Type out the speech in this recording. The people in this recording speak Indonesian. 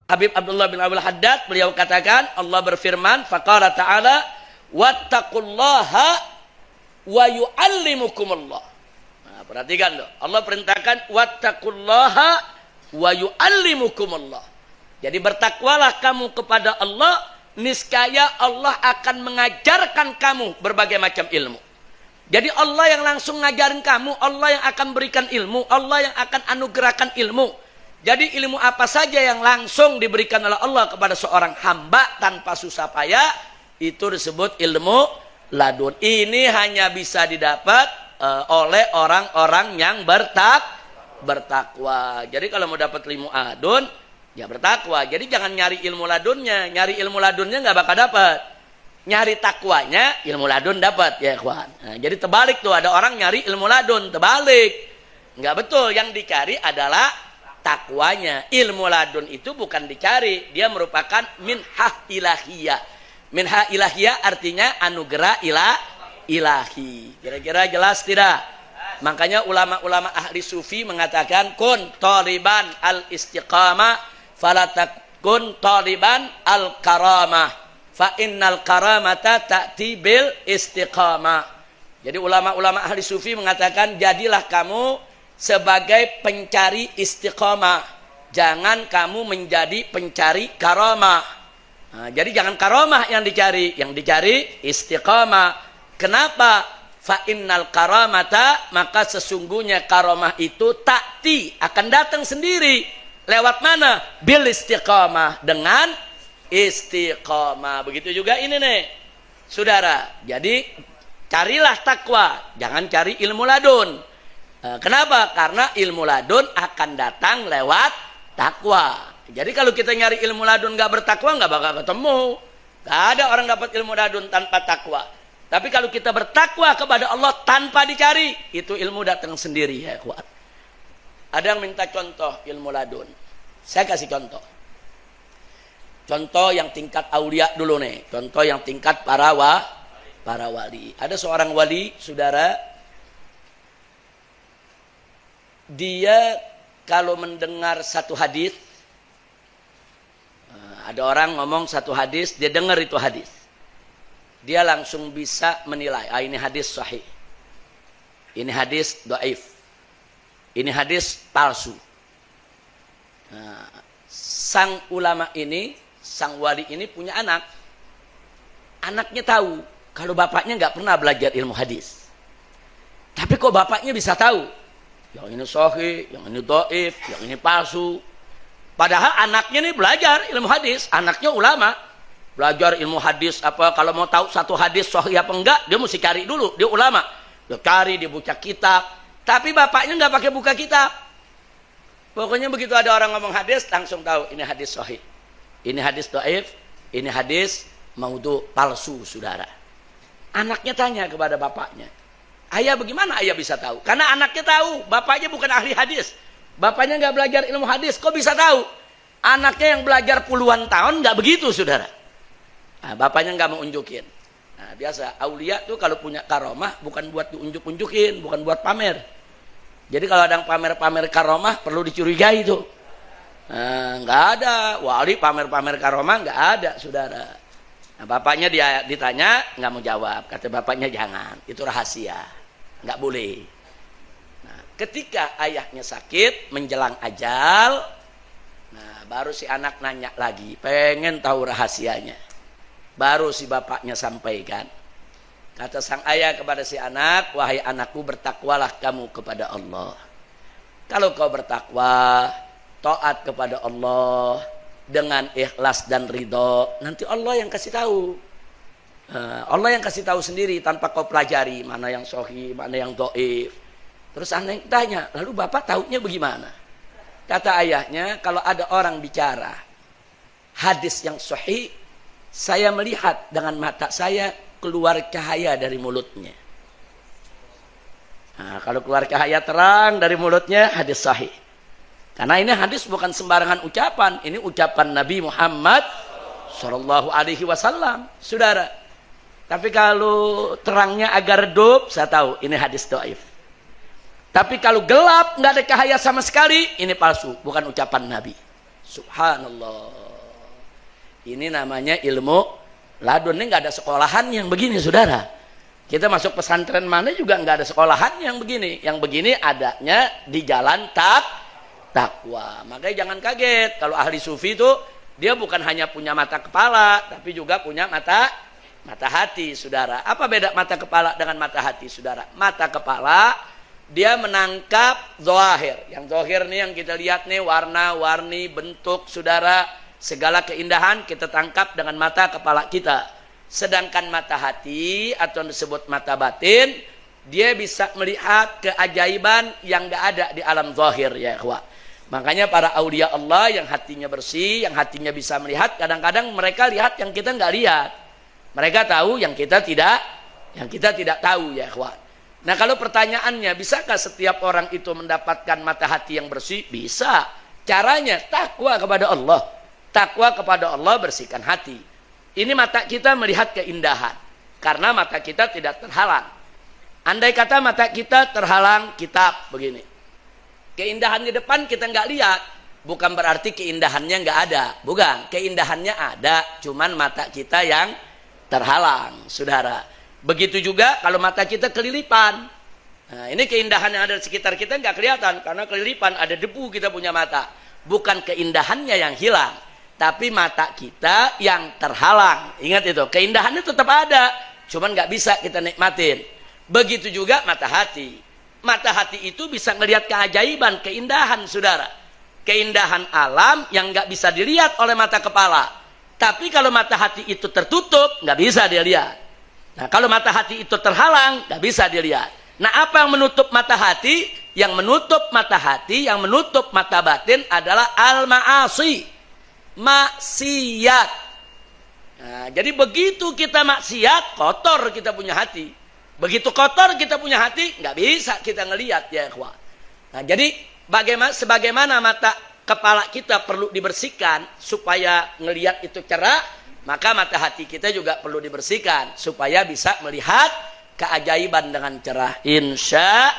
Habib Abdullah bin Abdul Haddad, beliau katakan, Allah berfirman, faqala ta'ala, wattaqullaha wa yu'allimukumullah. Nah, perhatikan loh. Allah perintahkan, wattaqullaha wa yu'allimukumullah. Jadi bertakwalah kamu kepada Allah, niscaya Allah akan mengajarkan kamu berbagai macam ilmu. Jadi Allah yang langsung ngajarin kamu, Allah yang akan berikan ilmu, Allah yang akan anugerahkan ilmu. Jadi ilmu apa saja yang langsung diberikan oleh Allah kepada seorang hamba tanpa susah payah, itu disebut ilmu ladun. Ini hanya bisa didapat oleh orang-orang yang bertakwa. Jadi kalau mau dapat ilmu ladun, ya bertakwa. Jadi jangan nyari ilmu ladunnya. Nyari ilmu ladunnya nggak bakal dapat. Nyari takwanya, ilmu ladun dapat, ya ikhwan. Nah, jadi terbalik tuh, ada orang nyari ilmu ladun, terbalik. Nggak betul, yang dicari adalah takwanya. Ilmu ladun itu bukan dicari, dia merupakan minhah ilahiyah. Minhah ilahiyah artinya anugerah ilahi. Kira-kira jelas tidak? Makanya ulama-ulama ahli sufi mengatakan, kun taliban al istiqamah falatakun taliban al karamah. Fa innal karamata ta'ti bil istiqamah. Jadi ulama-ulama ahli sufi mengatakan, jadilah kamu sebagai pencari istiqamah. Jangan kamu menjadi pencari karamah. Nah, jadi jangan karamah yang dicari istiqamah. Kenapa? Fa innal karamata, maka sesungguhnya karamah itu ta'ti, akan datang sendiri. Lewat mana? Bil istiqamah, dengan istiqamah. Begitu juga ini nih, saudara. Jadi carilah takwa, jangan cari ilmu ladun. Kenapa? Karena ilmu ladun akan datang lewat takwa. Jadi kalau kita nyari ilmu ladun gak bertakwa, gak bakal ketemu. Gak ada orang dapat ilmu ladun tanpa takwa. Tapi kalau kita bertakwa kepada Allah tanpa dicari, itu ilmu datang sendiri, ya kuat. Ada yang minta contoh ilmu ladun, saya kasih contoh. Contoh yang tingkat aulia dulu nih. Contoh yang tingkat para wali. Ada seorang wali, saudara. Dia kalau mendengar satu hadis, ada orang ngomong satu hadis, dia dengar itu hadis, dia langsung bisa menilai, ini hadis sahih, ini hadis dhaif, ini hadis palsu. Nah, sang ulama ini, sang wali ini punya anak. Anaknya tahu kalau bapaknya nggak pernah belajar ilmu hadis. Tapi kok bapaknya bisa tahu? Yang ini sahih, yang ini dhaif, yang ini palsu. Padahal anaknya ini belajar ilmu hadis. Anaknya ulama. Belajar ilmu hadis apa. Kalau mau tahu satu hadis sahih apa enggak, dia mesti cari dulu. Dia ulama. Dia cari, dia buka kitab. Tapi bapaknya nggak pakai buka kitab. Pokoknya begitu ada orang ngomong hadis, langsung tahu ini hadis sahih, ini hadis dhaif, ini hadis maudhu, palsu, saudara. Anaknya tanya kepada bapaknya, ayah bagaimana ayah bisa tahu? Karena anaknya tahu, bapaknya bukan ahli hadis. Bapaknya nggak belajar ilmu hadis, kok bisa tahu? Anaknya yang belajar puluhan tahun nggak begitu, saudara. Nah, bapaknya nggak mau unjukin. Nah, biasa aulia tuh kalau punya karomah bukan buat diunjuk-unjukin, bukan buat pamer. Jadi kalau ada yang pamer-pamer karomah perlu dicurigai tuh. Nah, nggak ada wali pamer-pamer karomah, nggak ada, saudara. Nah, bapaknya dia ditanya nggak mau jawab, kata bapaknya jangan, itu rahasia, nggak boleh. Nah, ketika ayahnya sakit menjelang ajal, nah baru si anak nanya lagi, pengen tahu rahasianya. Baru si bapaknya sampaikan. Kata sang ayah kepada si anak, wahai anakku, bertakwalah kamu kepada Allah. Kalau kau bertakwa, taat kepada Allah dengan ikhlas dan ridho, nanti Allah yang kasih tahu. Allah yang kasih tahu sendiri tanpa kau pelajari mana yang sahih, mana yang dhaif. Terus anak tanya, lalu bapak tahunya bagaimana? Kata ayahnya, kalau ada orang bicara hadis yang sahih, saya melihat dengan mata saya keluar cahaya dari mulutnya. Nah, kalau keluar cahaya terang dari mulutnya, hadis sahih. Karena ini hadis bukan sembarangan ucapan, ini ucapan Nabi Muhammad Sallallahu Alaihi Wasallam, saudara. Tapi kalau terangnya agak redup, saya tahu ini hadis dhaif. Tapi kalau gelap, nggak ada cahaya sama sekali, ini palsu, bukan ucapan Nabi Subhanallah. Ini namanya ilmu ladun. Ini nggak ada sekolahan yang begini, saudara. Kita masuk pesantren mana juga nggak ada sekolahan yang begini. Yang begini adanya di jalan takwa. Makanya jangan kaget kalau ahli sufi itu dia bukan hanya punya mata kepala, tapi juga punya mata hati, saudara. Apa beda mata kepala dengan mata hati, saudara? Mata kepala dia menangkap zahir. Yang zahir nih yang kita lihat nih, warna-warni, bentuk, saudara, segala keindahan kita tangkap dengan mata kepala kita. Sedangkan mata hati atau disebut mata batin, dia bisa melihat keajaiban yang gak ada di alam zahir, ya ikhwah. Makanya para aulia Allah yang hatinya bersih, yang hatinya bisa melihat, kadang-kadang mereka lihat yang kita nggak lihat. Mereka tahu yang kita tidak tahu, ya ikhwan. Nah, kalau pertanyaannya, bisakah setiap orang itu mendapatkan mata hati yang bersih? Bisa. Caranya takwa kepada Allah. Takwa kepada Allah, bersihkan hati. Ini mata kita melihat keindahan. Karena mata kita tidak terhalang. Andai kata mata kita terhalang kitab begini. Keindahan di depan kita nggak lihat. Bukan berarti keindahannya nggak ada. Bukan. Keindahannya ada. Cuman mata kita yang terhalang, saudara. Begitu juga kalau mata kita kelilipan. Nah, ini keindahan yang ada di sekitar kita nggak kelihatan. Karena kelilipan, ada debu kita punya mata. Bukan keindahannya yang hilang. Tapi mata kita yang terhalang. Ingat itu. Keindahannya tetap ada. Cuman nggak bisa kita nikmatin. Begitu juga mata hati. Mata hati itu bisa melihat keajaiban, keindahan, saudara. Keindahan alam yang nggak bisa dilihat oleh mata kepala. Tapi kalau mata hati itu tertutup, nggak bisa dia lihat. Nah, kalau mata hati itu terhalang, nggak bisa dilihat. Nah, apa yang menutup mata hati? Yang menutup mata hati, yang menutup mata batin adalah al-ma'asi. Maksiat. Nah, jadi begitu kita maksiat, kotor kita punya hati. Begitu kotor kita punya hati, nggak bisa kita ngelihat, ya ikhwah. Nah, jadi sebagaimana mata kepala kita perlu dibersihkan supaya ngelihat itu cerah, maka mata hati kita juga perlu dibersihkan supaya bisa melihat keajaiban dengan cerah. Insya